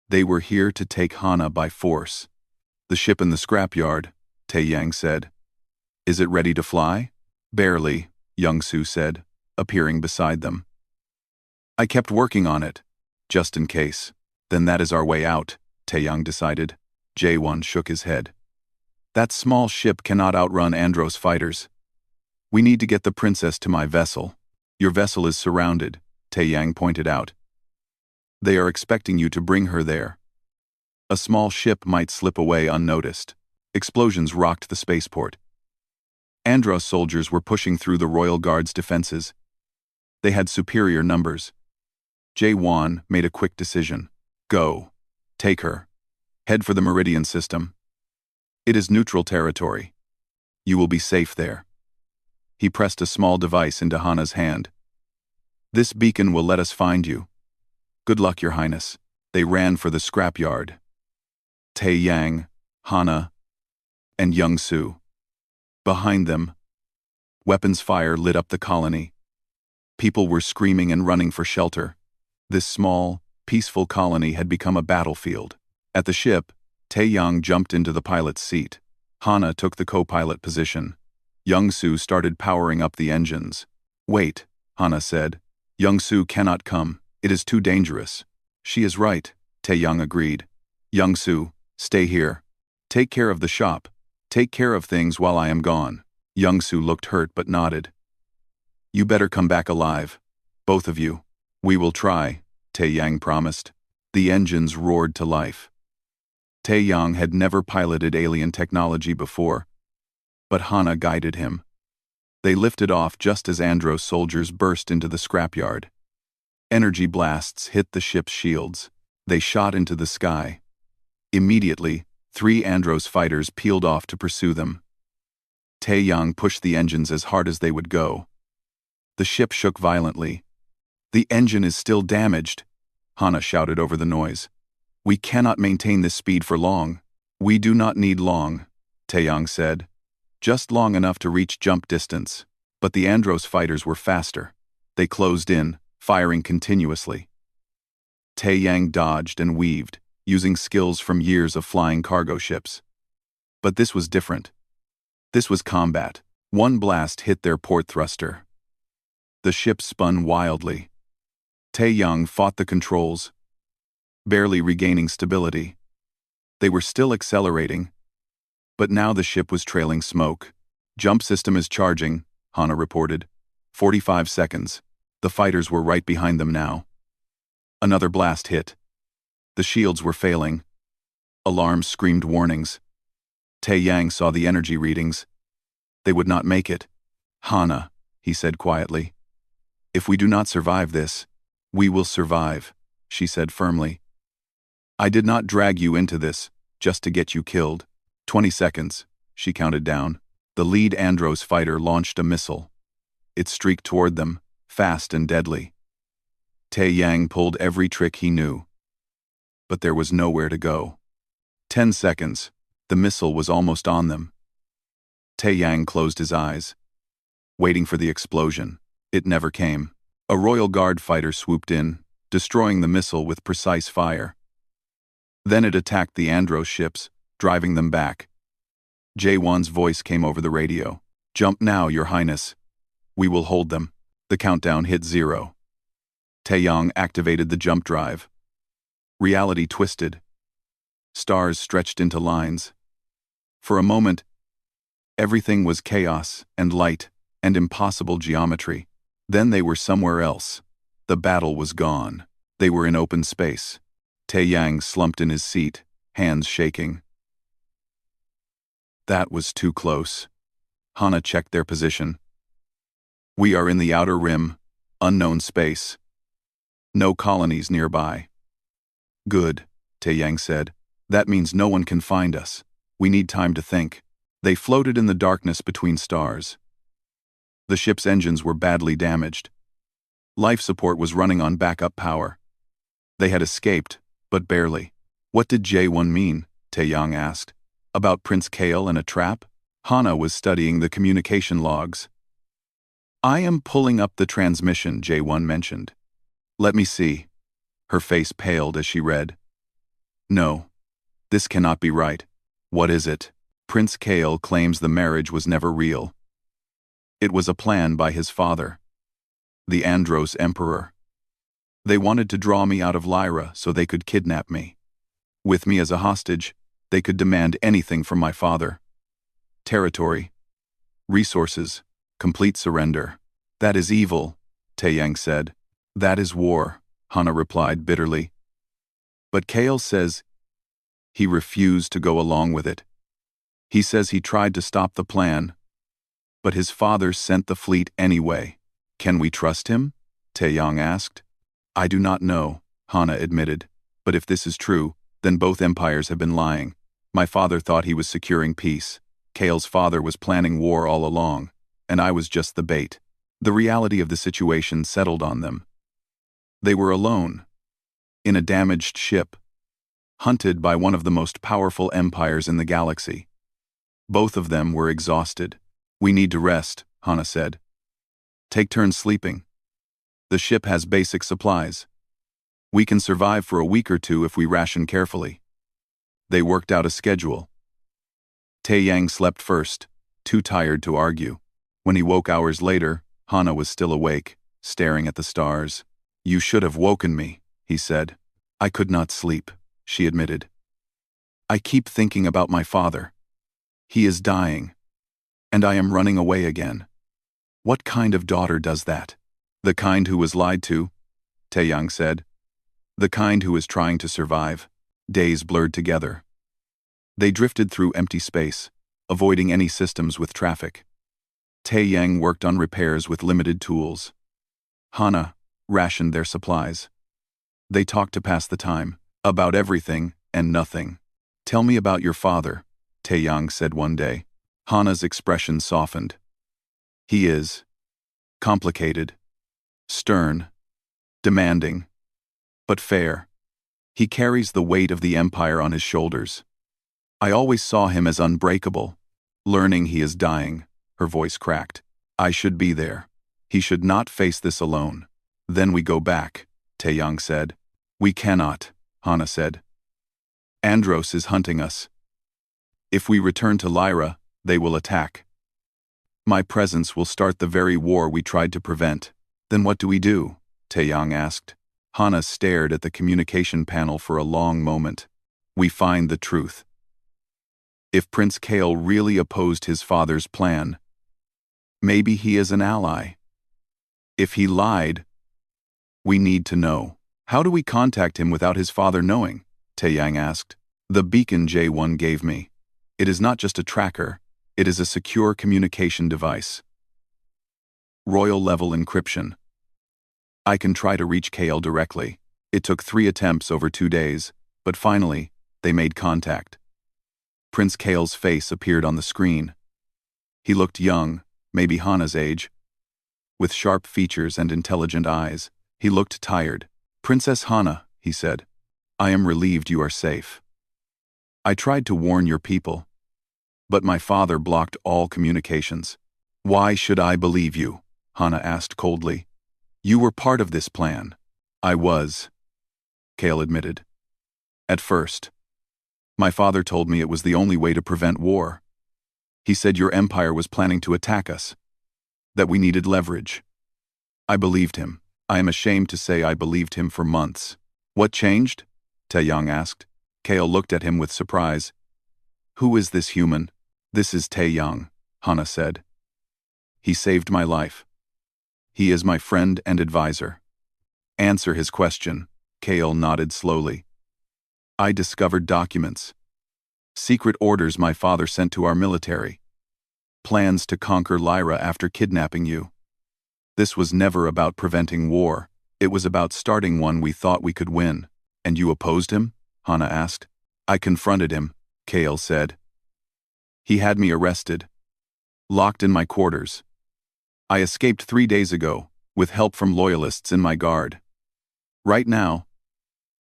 They were here to take Hana by force. The ship in the scrapyard, Tae-yang said. Is it ready to fly? Barely, Young-soo said, appearing beside them. I kept working on it, just in case. Then that is our way out, Tae-young decided. Jae-won shook his head. That small ship cannot outrun Andros fighters. We need to get the princess to my vessel. Your vessel is surrounded, Tae-yang pointed out. They are expecting you to bring her there. A small ship might slip away unnoticed. Explosions rocked the spaceport. Andros soldiers were pushing through the Royal Guard's defenses. They had superior numbers. Jae-won made a quick decision. Go. Take her. Head for the Meridian system. It is neutral territory. You will be safe there. He pressed a small device into Hana's hand. This beacon will let us find you. Good luck, Your Highness. They ran for the scrapyard. Tae-yang, Hana, and Young-soo. Behind them, weapons fire lit up the colony. People were screaming and running for shelter. This small, peaceful colony had become a battlefield. At the ship, Tae-yang jumped into the pilot's seat. Hana took the co-pilot position. Young-soo started powering up the engines. Wait, Hana said. Young-soo cannot come. It is too dangerous. She is right, Tae-yang agreed. Young-soo, stay here. Take care of the shop. Take care of things while I am gone. Young-soo looked hurt but nodded. You better come back alive. Both of you. We will try, Tae-yang promised. The engines roared to life. Tae-yang had never piloted alien technology before, but Hana guided him. They lifted off just as Andros soldiers burst into the scrapyard. Energy blasts hit the ship's shields. They shot into the sky. Immediately, 3 Andros fighters peeled off to pursue them. Tae-yang pushed the engines as hard as they would go. The ship shook violently. The engine is still damaged, Hana shouted over the noise. We cannot maintain this speed for long. We do not need long, Tae-yang said. Just long enough to reach jump distance. But the Andros fighters were faster. They closed in, firing continuously. Tae-yang dodged and weaved, using skills from years of flying cargo ships. But this was different. This was combat. One blast hit their port thruster. The ship spun wildly. Tae-yang fought the controls, barely regaining stability. They were still accelerating, but now the ship was trailing smoke. Jump system is charging, Hana reported. 45 seconds. The fighters were right behind them now. Another blast hit. The shields were failing. Alarms screamed warnings. Tae-yang saw the energy readings. They would not make it. Hana, he said quietly. If we do not survive this, we will survive, she said firmly. I did not drag you into this, just to get you killed. 20 seconds, she counted down. The lead Andros fighter launched a missile. It streaked toward them, fast and deadly. Tae-yang pulled every trick he knew. But there was nowhere to go. 10 seconds. The missile was almost on them. Tae-yang closed his eyes, waiting for the explosion. It never came. A Royal Guard fighter swooped in, destroying the missile with precise fire. Then it attacked the Andros ships, driving them back. Jae-won's voice came over the radio. Jump now, Your Highness. We will hold them. The countdown hit 0. Tae-yang activated the jump drive. Reality twisted. Stars stretched into lines. For a moment, everything was chaos and light and impossible geometry. Then they were somewhere else. The battle was gone. They were in open space. Tae-yang slumped in his seat, hands shaking. That was too close. Hana checked their position. We are in the outer rim, unknown space. No colonies nearby. Good, Tae-yang said. That means no one can find us. We need time to think. They floated in the darkness between stars. The ship's engines were badly damaged. Life support was running on backup power. They had escaped, but barely. What did Jae-won mean? Tae-yang asked. About Prince Kael and a trap? Hana was studying the communication logs. I am pulling up the transmission, Jae-won mentioned. Let me see. Her face paled as she read. No. This cannot be right. What is it? Prince Kael claims the marriage was never real. It was a plan by his father, the Andros Emperor. They wanted to draw me out of Lyra so they could kidnap me. With me as a hostage, they could demand anything from my father. Territory, resources, complete surrender. That is evil, Taeyang said. That is war, Hana replied bitterly. But Kael says he refused to go along with it. He says he tried to stop the plan, but his father sent the fleet anyway. Can we trust him? Taeyang asked. I do not know, Hana admitted. But if this is true, then both empires have been lying. My father thought he was securing peace. Kael's father was planning war all along, and I was just the bait. The reality of the situation settled on them. They were alone, in a damaged ship, hunted by one of the most powerful empires in the galaxy. Both of them were exhausted. We need to rest, Hana said. Take turns sleeping. The ship has basic supplies. We can survive for a week or two if we ration carefully. They worked out a schedule. Taeyang slept first, too tired to argue. When he woke hours later, Hana was still awake, staring at the stars. You should have woken me, he said. I could not sleep, she admitted. I keep thinking about my father. He is dying, and I am running away again. What kind of daughter does that? The kind who was lied to, Taeyang said. The kind who is trying to survive. Days blurred together. They drifted through empty space, avoiding any systems with traffic. Taeyang worked on repairs with limited tools. Hana rationed their supplies. They talked to pass the time, about everything and nothing. Tell me about your father, Taeyang said one day. Hana's expression softened. He is complicated, stern, demanding, but fair. He carries the weight of the empire on his shoulders. I always saw him as unbreakable. Learning he is dying, her voice cracked. I should be there. He should not face this alone. Then we go back, Taeyang said. We cannot, Hana said. Andros is hunting us. If we return to Lyra, they will attack. My presence will start the very war we tried to prevent. Then what do we do? Taeyang asked. Hana stared at the communication panel for a long moment. We find the truth. If Prince Kael really opposed his father's plan, maybe he is an ally. If he lied, we need to know. How do we contact him without his father knowing? Taeyang asked. The beacon J1 gave me. It is not just a tracker, it is a secure communication device. Royal-level encryption. I can try to reach Kael directly. It took 3 attempts over 2 days, but finally, they made contact. Prince Kael's face appeared on the screen. He looked young, maybe Hana's age. With sharp features and intelligent eyes, he looked tired. Princess Hana, he said, I am relieved you are safe. I tried to warn your people, but my father blocked all communications. Why should I believe you? Hana asked coldly. You were part of this plan. I was, Kael admitted. At first. My father told me it was the only way to prevent war. He said your empire was planning to attack us, that we needed leverage. I believed him. I am ashamed to say I believed him for months. What changed? Taeyang asked. Kael looked at him with surprise. Who is this human? This is Taeyang, Hana said. He saved my life. He is my friend and advisor. Answer his question. Kael nodded slowly. I discovered documents. Secret orders my father sent to our military. Plans to conquer Lyra after kidnapping you. This was never about preventing war. It was about starting one we thought we could win. And you opposed him? Hana asked. I confronted him, Kael said. He had me arrested. Locked in my quarters. I escaped 3 days ago, with help from loyalists in my guard. Right now,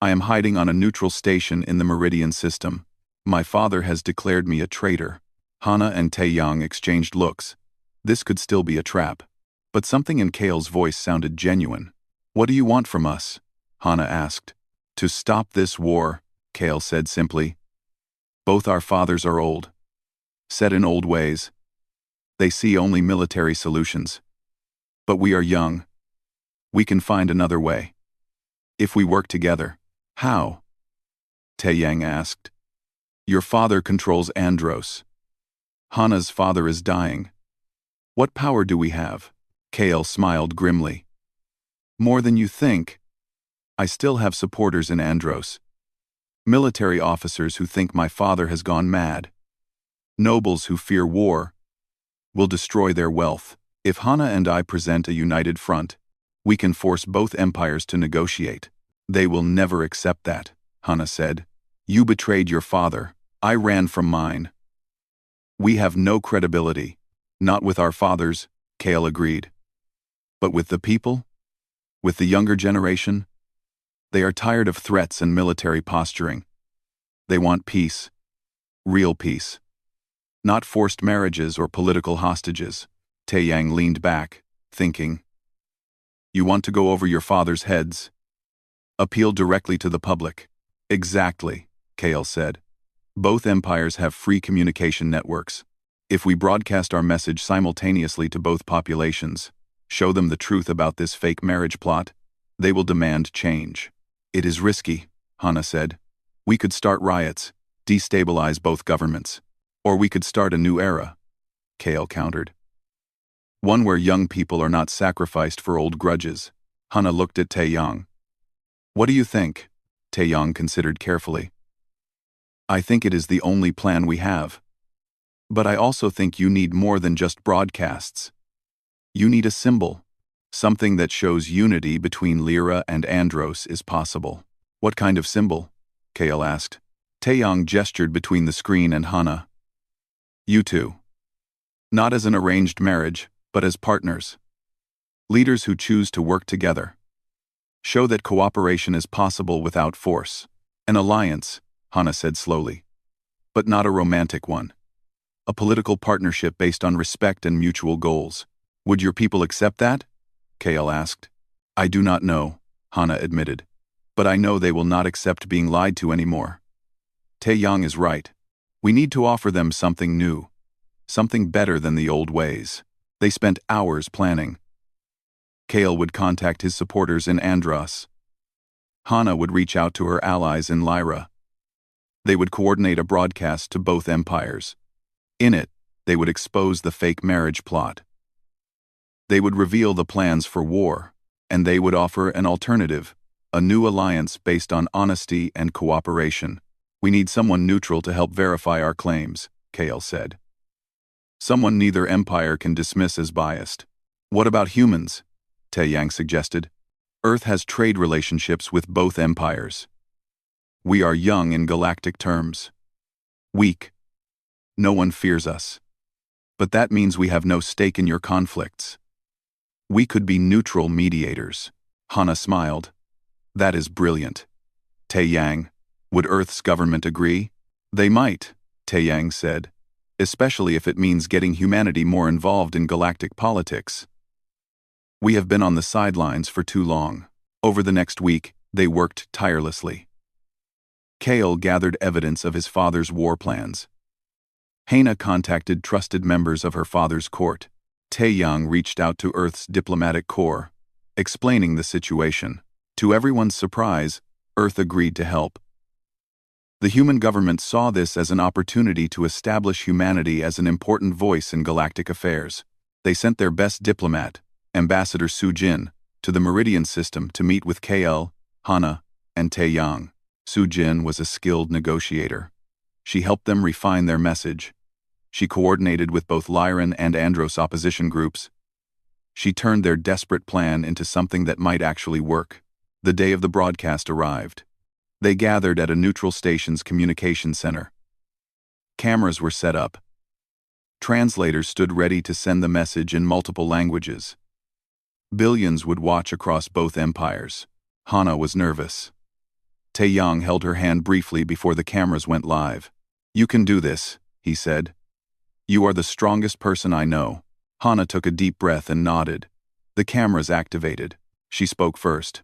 I am hiding on a neutral station in the Meridian system. My father has declared me a traitor. Hana and Taeyang exchanged looks. This could still be a trap. But something in Kael's voice sounded genuine. What do you want from us? Hana asked. To stop this war, Kale said simply. Both our fathers are old. Set in old ways. They see only military solutions. But we are young. We can find another way. If we work together. How? Taeyang asked. Your father controls Andros. Hana's father is dying. What power do we have? Kale smiled grimly. More than you think. I still have supporters in Andros. Military officers who think my father has gone mad. Nobles who fear war. Will destroy their wealth. If Hana and I present a united front, we can force both empires to negotiate. They will never accept that, Hana said. You betrayed your father. I ran from mine. We have no credibility. Not with our fathers, Kale agreed. But with the people? With the younger generation? They are tired of threats and military posturing. They want peace. Real peace. Not forced marriages or political hostages. Taeyang leaned back, thinking. You want to go over your father's heads? Appeal directly to the public. Exactly, Kale said. Both empires have free communication networks. If we broadcast our message simultaneously to both populations, show them the truth about this fake marriage plot, they will demand change. It is risky, Hana said. We could start riots, destabilize both governments. Or we could start a new era, Kale countered. One where young people are not sacrificed for old grudges. Hana looked at Taeyang. What do you think? Taeyang considered carefully. I think it is the only plan we have. But I also think you need more than just broadcasts. You need a symbol. Something that shows unity between Lyra and Andros is possible. What kind of symbol? Kale asked. Taeyang gestured between the screen and Hana. You two. Not as an arranged marriage, but as partners. Leaders who choose to work together. Show that cooperation is possible without force. An alliance, Hana said slowly. But not a romantic one. A political partnership based on respect and mutual goals. Would your people accept that? Kale asked. I do not know, Hana admitted. But I know they will not accept being lied to anymore. Taeyang is right. We need to offer them something new. Something better than the old ways. They spent hours planning. Kale would contact his supporters in Andros. Hana would reach out to her allies in Lyra. They would coordinate a broadcast to both empires. In it, they would expose the fake marriage plot. They would reveal the plans for war, and they would offer an alternative, a new alliance based on honesty and cooperation. We need someone neutral to help verify our claims, Kale said. Someone neither empire can dismiss as biased. What about humans? Taeyang suggested. Earth has trade relationships with both empires. We are young in galactic terms. Weak. No one fears us. But that means we have no stake in your conflicts. We could be neutral mediators. Hana smiled. That is brilliant. Taeyang, would Earth's government agree? They might, Taeyang said, especially if it means getting humanity more involved in galactic politics. We have been on the sidelines for too long. Over the next week, they worked tirelessly. Kale gathered evidence of his father's war plans. Hana contacted trusted members of her father's court. Taeyang reached out to Earth's diplomatic corps, explaining the situation. To everyone's surprise, Earth agreed to help. The human government saw this as an opportunity to establish humanity as an important voice in galactic affairs. They sent their best diplomat, Ambassador Su-jin, to the Meridian system to meet with Kale, Hana, and Taeyang. Su-jin was a skilled negotiator. She helped them refine their message. She coordinated with both Lyran and Andros opposition groups. She turned their desperate plan into something that might actually work. The day of the broadcast arrived. They gathered at a neutral station's communication center. Cameras were set up. Translators stood ready to send the message in multiple languages. Billions would watch across both empires. Hana was nervous. Taeyang held her hand briefly before the cameras went live. You can do this, he said. You are the strongest person I know. Hana took a deep breath and nodded. The cameras activated. She spoke first.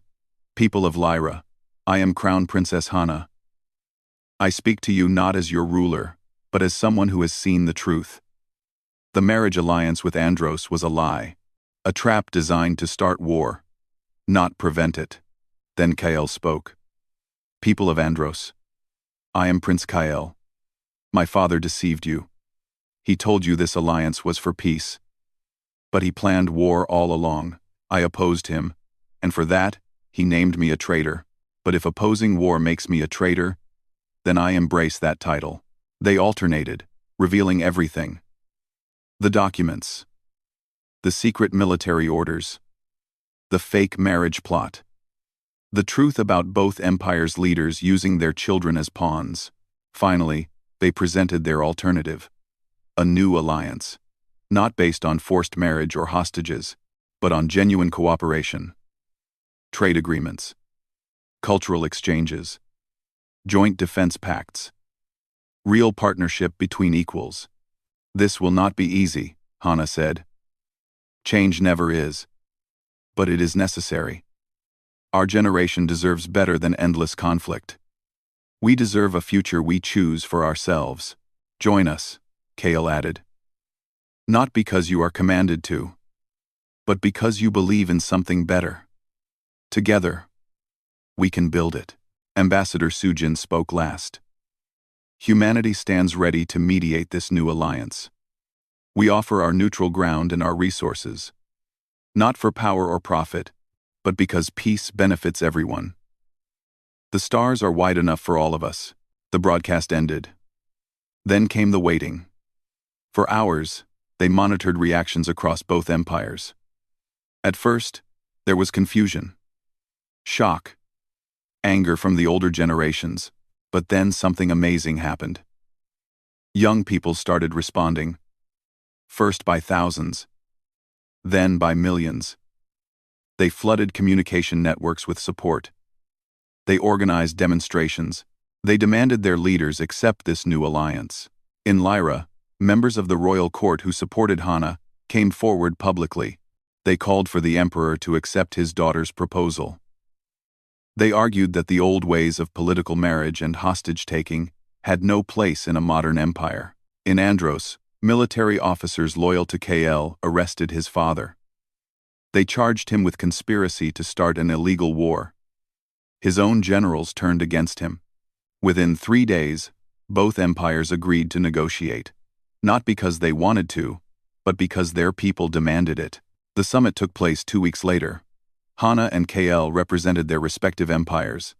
People of Lyra, I am Crown Princess Hana. I speak to you not as your ruler, but as someone who has seen the truth. The marriage alliance with Andros was a lie, a trap designed to start war, not prevent it. Then Kael spoke. People of Andros, I am Prince Kael. My father deceived you. He told you this alliance was for peace. But he planned war all along. I opposed him, and for that, he named me a traitor. But if opposing war makes me a traitor, then I embrace that title. They alternated, revealing everything. The documents. The secret military orders. The fake marriage plot. The truth about both empires' leaders using their children as pawns. Finally, they presented their alternative. A new alliance. Not based on forced marriage or hostages, but on genuine cooperation. Trade agreements. Cultural exchanges. Joint defense pacts. Real partnership between equals. This will not be easy, Hana said. Change never is. But it is necessary. Our generation deserves better than endless conflict. We deserve a future we choose for ourselves. Join us, Kael added. Not because you are commanded to, but because you believe in something better. Together, we can build it. Ambassador Sujin spoke last. Humanity stands ready to mediate this new alliance. We offer our neutral ground and our resources, not for power or profit, but because peace benefits everyone. The stars are wide enough for all of us. The broadcast ended. Then came the waiting. For hours, they monitored reactions across both empires. At first, there was confusion, shock, anger from the older generations, but then something amazing happened. Young people started responding, first by thousands, then by millions. They flooded communication networks with support. They organized demonstrations. They demanded their leaders accept this new alliance. In Lyra, members of the royal court who supported Hana came forward publicly. They called for the emperor to accept his daughter's proposal. They argued that the old ways of political marriage and hostage-taking had no place in a modern empire. In Andros, military officers loyal to Kael arrested his father. They charged him with conspiracy to start an illegal war. His own generals turned against him. Within 3 days, both empires agreed to negotiate. Not because they wanted to, but because their people demanded it. The summit took place 2 weeks later. Hana and Kael represented their respective empires.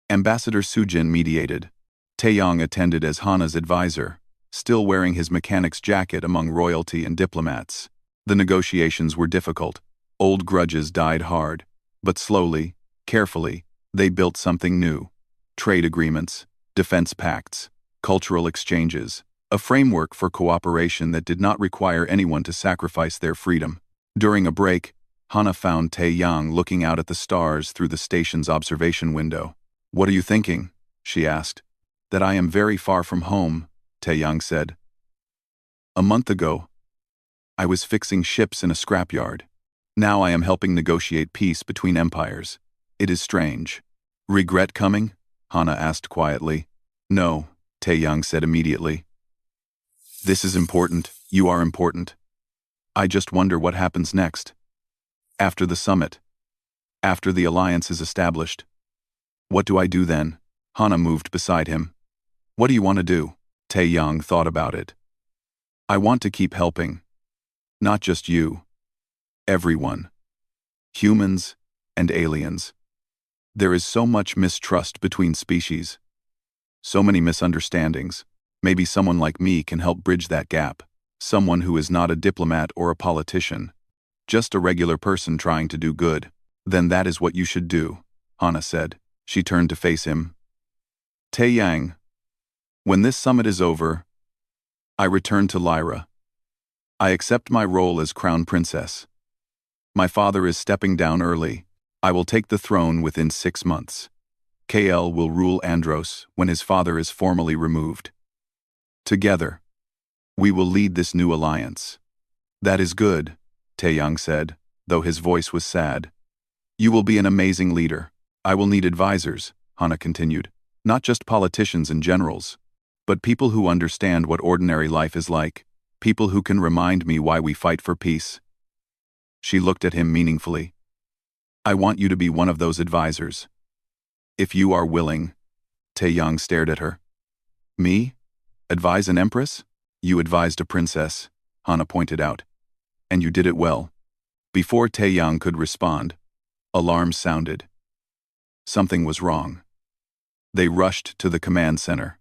Ambassador Sujin mediated. Taeyong attended as Hana's advisor, still wearing his mechanic's jacket among royalty and diplomats. The negotiations were difficult. Old grudges died hard, but slowly, carefully, they built something new. Trade agreements, defense pacts, cultural exchanges, a framework for cooperation that did not require anyone to sacrifice their freedom. During a break, Hana found Taeyong looking out at the stars through the station's observation window. "What are you thinking?" she asked. "That I am very far from home," Taeyong said. "A month ago, I was fixing ships in a scrapyard. Now I am helping negotiate peace between empires. It is strange." "Regret coming?" Hana asked quietly. "No," Taeyong said immediately. "This is important. You are important. I just wonder what happens next. After the summit. After the alliance is established. What do I do then?" Hana moved beside him. "What do you want to do?" Taeyong thought about it. "I want to keep helping. Not just you. Everyone. Humans and aliens. There is so much mistrust between species. So many misunderstandings. Maybe someone like me can help bridge that gap. Someone who is not a diplomat or a politician. Just a regular person trying to do good. Then that is what you should do," Hana said. She turned to face him. "Taeyong, when this summit is over, I return to Lyra. I accept my role as crown princess. My father is stepping down early. I will take the throne within 6 months. Kael will rule Andros when his father is formally removed. Together, we will lead this new alliance." "That is good," Taeyong said, though his voice was sad. You will be an amazing leader. I will need advisors, Hana continued. Not just politicians and generals, but people who understand what ordinary life is like. People who can remind me why we fight for peace. She looked at him meaningfully. I want you to be one of those advisors. If you are willing. Taeyang stared at her. Me? Advise an empress? You advised a princess, Hana pointed out. And you did it well. Before Taeyang could respond, alarms sounded. Something was wrong. They rushed to the command center.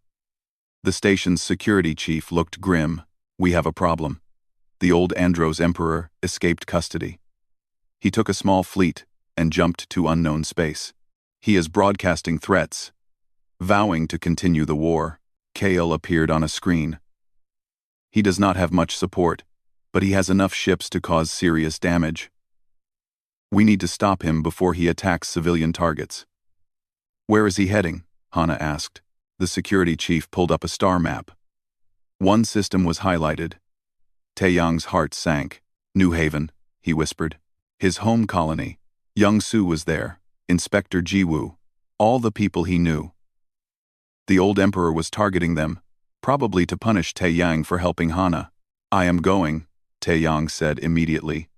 The station's security chief looked grim. We have a problem. The old Andros emperor escaped custody. He took a small fleet and jumped to unknown space. He is broadcasting threats, vowing to continue the war. Kale appeared on a screen. He does not have much support, but he has enough ships to cause serious damage. We need to stop him before he attacks civilian targets. Where is he heading? Hana asked. The security chief pulled up a star map. One system was highlighted. Taeyang's heart sank. New Haven, he whispered. His home colony. Young Su was there, Inspector Jiwoo, all the people he knew. The old emperor was targeting them, probably to punish Taeyang for helping Hana. I am going, Taeyang said immediately.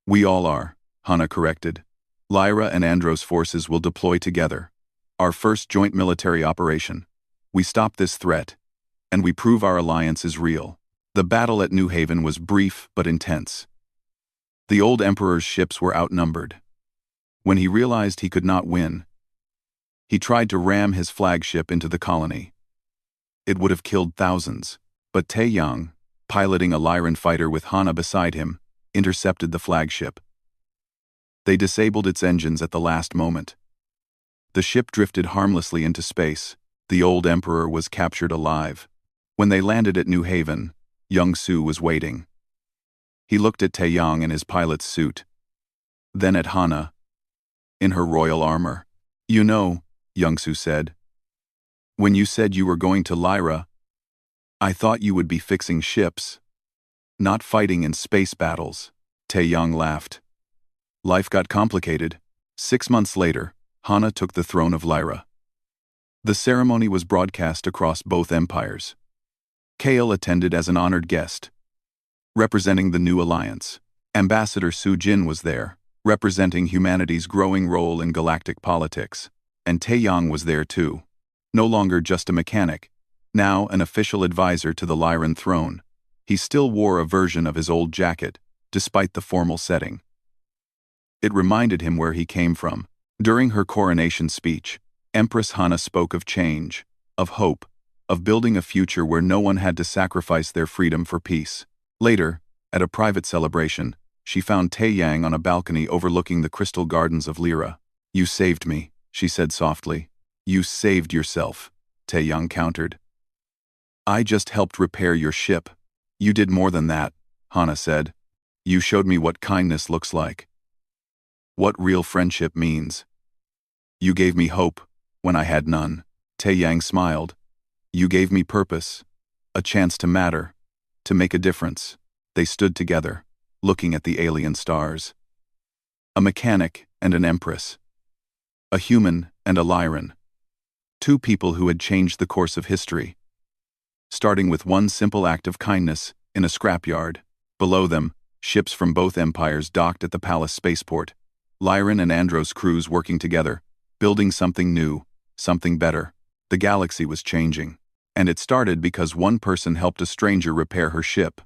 We all are, Hana corrected. Lyra and Andros forces will deploy together. Our first joint military operation. We stop this threat, and we prove our alliance is real. The battle at New Haven was brief but intense. The old emperor's ships were outnumbered. When he realized he could not win, he tried to ram his flagship into the colony. It would have killed thousands, but Taeyang, piloting a Lyran fighter with Hana beside him, intercepted the flagship. They disabled its engines at the last moment. The ship drifted harmlessly into space. The old emperor was captured alive. When they landed at New Haven, young Su was waiting. He looked at Taeyang in his pilot's suit, then at Hana, in her royal armor. You know, young Su said, when you said you were going to Lyra, I thought you would be fixing ships, not fighting in space battles. Taeyang laughed. Life got complicated. 6 months later, Hana took the throne of Lyra. The ceremony was broadcast across both empires. Kale attended as an honored guest, representing the new alliance. Ambassador Su Jin was there, representing humanity's growing role in galactic politics. And Taeyang was there too. No longer just a mechanic, now an official advisor to the Lyran throne. He still wore a version of his old jacket, despite the formal setting. It reminded him where he came from. During her coronation speech, Empress Hana spoke of change, of hope, of building a future where no one had to sacrifice their freedom for peace. Later, at a private celebration, she found Taeyang on a balcony overlooking the crystal gardens of Lyra. You saved me, she said softly. You saved yourself, Taeyang countered. I just helped repair your ship. You did more than that, Hana said. You showed me what kindness looks like. What real friendship means. You gave me hope when I had none. Taeyang smiled. You gave me purpose, a chance to matter, to make a difference. They stood together, looking at the alien stars. A mechanic and an empress. A human and a Lyran. Two people who had changed the course of history. Starting with one simple act of kindness in a scrapyard. Below them, ships from both empires docked at the palace spaceport. Lyran and Andros crews working together, building something new, something better. The galaxy was changing. And it started because one person helped a stranger repair her ship.